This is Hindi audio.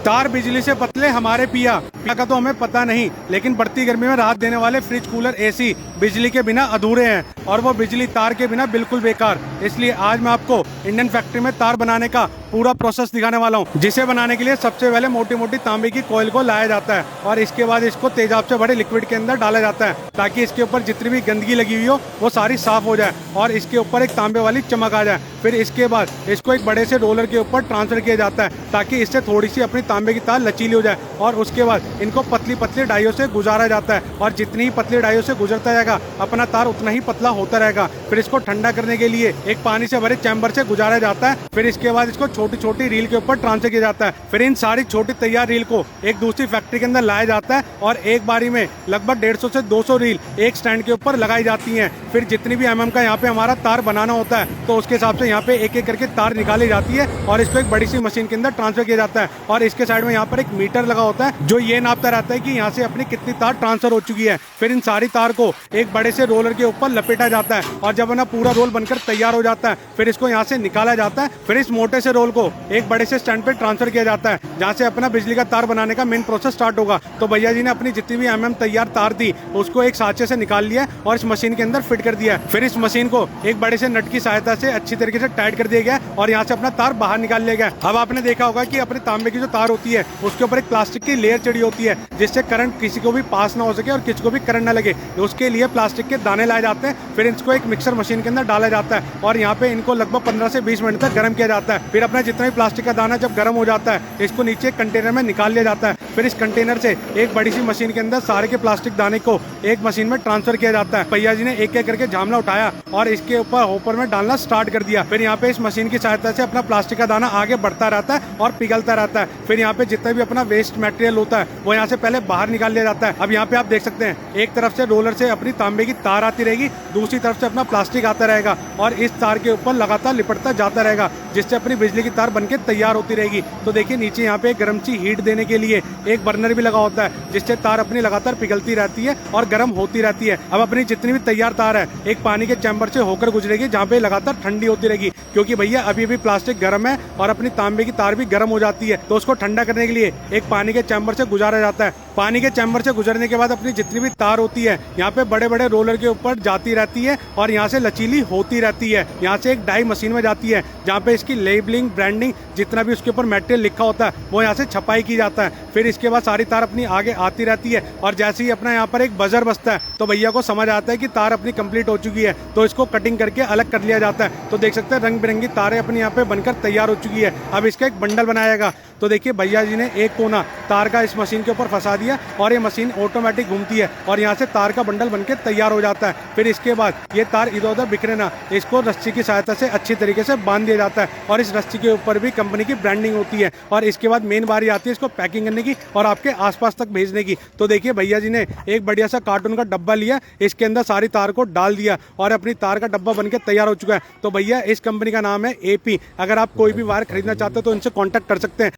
तार बिजली से पतले हमारे पिया का तो हमें पता नहीं, लेकिन बढ़ती गर्मी में राहत देने वाले फ्रिज, कूलर, एसी बिजली के बिना अधूरे हैं और वो बिजली तार के बिना बिल्कुल बेकार। इसलिए आज मैं आपको इंडियन फैक्ट्री में तार बनाने का पूरा प्रोसेस दिखाने वाला हूँ, जिसे बनाने के लिए सबसे पहले मोटी मोटी तांबे की कॉइल को लाया जाता है और इसके बाद इसको तेजाब से बड़े लिक्विड के अंदर डाला जाता है ताकि इसके ऊपर जितनी भी गंदगी लगी हुई हो वो सारी साफ हो जाए और इसके ऊपर एक तांबे वाली चमक आ जाए। फिर इसके बाद इसको एक बड़े से रोलर के ऊपर ट्रांसफर किया जाता है ताकि इससे थोड़ी सी अपनी तांबे की तार लचीली हो जाए और उसके बाद इनको पतली पतली डाइयों से गुजारा जाता है और जितनी ही पतली डाइयों से गुजरता जाएगा अपना तार उतना ही पतला होता रहेगा। फिर इसको ठंडा करने के लिए एक पानी से भरे चैम्बर से गुजारा जाता है। फिर इसके बाद इसको छोटी छोटी रील के ऊपर ट्रांसफर किया जाता है। फिर इन सारी छोटी तैयार रील को एक दूसरी फैक्ट्री के अंदर लाया जाता है और एक बारी में लगभग 150 से 200 रील एक स्टैंड के ऊपर लगाई जाती हैं। फिर जितनी भी mm का यहाँ पे हमारा तार बनाना होता है तो उसके हिसाब से यहाँ पे एक एक करके तार निकाली जाती है और इसको एक बड़ी सी मशीन के अंदर ट्रांसफर किया जाता है और इसके साइड में यहाँ पर एक मीटर लगा होता है जो ये नापता रहता है कि यहाँ से अपनी कितनी तार ट्रांसफर हो चुकी है। फिर इन सारी तार को एक बड़े से रोलर के ऊपर लपेटा जाता है और जब ना पूरा रोल बनकर तैयार हो जाता है फिर इसको यहाँ से निकाला जाता है। फिर इस मोटे से रोल को एक बड़े से स्टैंड पे ट्रांसफर किया जाता है जहाँ से अपना बिजली का तार बनाने का मेन प्रोसेस स्टार्ट होगा। तो भैया जी ने अपनी जितनी भी तैयार तार थी उसको एक सांचे से निकाल लिया और इस मशीन के अंदर फिट कर दिया। फिर इस मशीन को एक बड़े से नट की सहायता से अच्छी तरीके से टाइट कर दिया गया और यहाँ से अपना तार बाहर निकाल लिया गया। अब आपने देखा होगा कि अपने तांबे की जो तार होती है उसके ऊपर एक प्लास्टिक की लेयर चढ़ी होती है जिससे करंट किसी को भी पास ना हो सके और किसी को भी करंट ना लगे। उसके लिए प्लास्टिक के दाने लाए जाते हैं। फिर इसको एक मिक्सर मशीन के अंदर डाला जाता है और यहाँ पे इनको लगभग 15 से 20 मिनट तक गर्म किया जाता है। फिर अपना जितना भी प्लास्टिक का दाना जब गर्म हो जाता है इसको नीचे कंटेनर में निकाल लिया जाता है। फिर इस कंटेनर से एक बड़ी सी मशीन के अंदर सारे के प्लास्टिक दाने को एक मशीन में ट्रांसफर किया जाता है। भैया जी ने एक एक करके झामला उठाया और इसके ऊपर होपर में डालना स्टार्ट कर दिया। फिर यहाँ पे इस मशीन की सहायता से अपना प्लास्टिक का दाना आगे बढ़ता रहता है और पिघलता रहता है। फिर यहाँ पे जितना भी अपना वेस्ट मटेरियल होता है वो यहाँ से पहले बाहर निकाल लिया जाता है। अब यहाँ पे आप देख सकते हैं एक तरफ से रोलर से अपनी तांबे की तार आती रहेगी, दूसरी तरफ से अपना प्लास्टिक आता रहेगा और इस तार के ऊपर लगातार लिपटता जाता रहेगा जिससे अपनी बिजली की तार बनके तैयार होती रहेगी। तो देखिए नीचे यहाँ पे गर्म सी हीट देने के लिए एक बर्नर भी लगा होता है जिससे तार अपनी लगातार पिघलती रहती है और गर्म होती रहती है। अब अपनी जितनी भी तैयार तार है एक पानी के चैम्बर से होकर गुजरेगी जहाँ पे लगातार ठंडी होती रहेगी क्योंकि भैया अभी भी प्लास्टिक गर्म है और अपनी तांबे की तार भी गर्म हो जाती है। तो उसको ठंडा करने के लिए एक पानी के चैम्बर से गुजारा जाता है। पानी के चैम्बर से गुजरने के बाद अपनी जितनी भी तार होती है यहाँ पे बड़े बड़े रोलर के ऊपर जाती रहती है और यहाँ से लचीली होती रहती है। यहाँ से एक डाई मशीन में जाती है जहाँ पे इसकी लेबलिंग, ब्रांडिंग, जितना भी उसके ऊपर मटेरियल लिखा होता है वो यहाँ से छपाई की जाता है। फिर इसके बाद सारी तार अपनी आगे आती रहती है और जैसे ही अपना यहाँ पर एक बजर बजता है तो भैया को समझ आता है कि तार अपनी कंप्लीट हो चुकी है तो इसको कटिंग करके अलग कर लिया जाता है। तो देख सकते हैं रंग बिरंगी तारें अपनी यहाँ पे बनकर तैयार हो चुकी है। अब इसका एक बंडल बनाएगा। तो देखिए भैया जी ने एक कोना तार का इस मशीन के ऊपर फंसा दिया और ये मशीन ऑटोमेटिक घूमती है और यहाँ से तार का बंडल बनके तैयार हो जाता है। फिर इसके बाद ये तार इधर उधर बिखरे ना, इसको रस्सी की सहायता से अच्छी तरीके से बांध दिया जाता है और इस रस्सी के ऊपर भी कंपनी की ब्रांडिंग होती है और इसके बाद मेन बारी आती है इसको पैकिंग करने की और आपके आसपास तक भेजने की। तो देखिए भैया जी ने एक बढ़िया सा कार्टून का डब्बा लिया, इसके अंदर सारी तार को डाल दिया और अपनी तार का डब्बा बनके तैयार हो चुका है। तो भैया इस कंपनी का नाम है AP। अगर आप कोई भी वायर खरीदना चाहते हो तो इनसे कॉन्टैक्ट कर सकते हैं।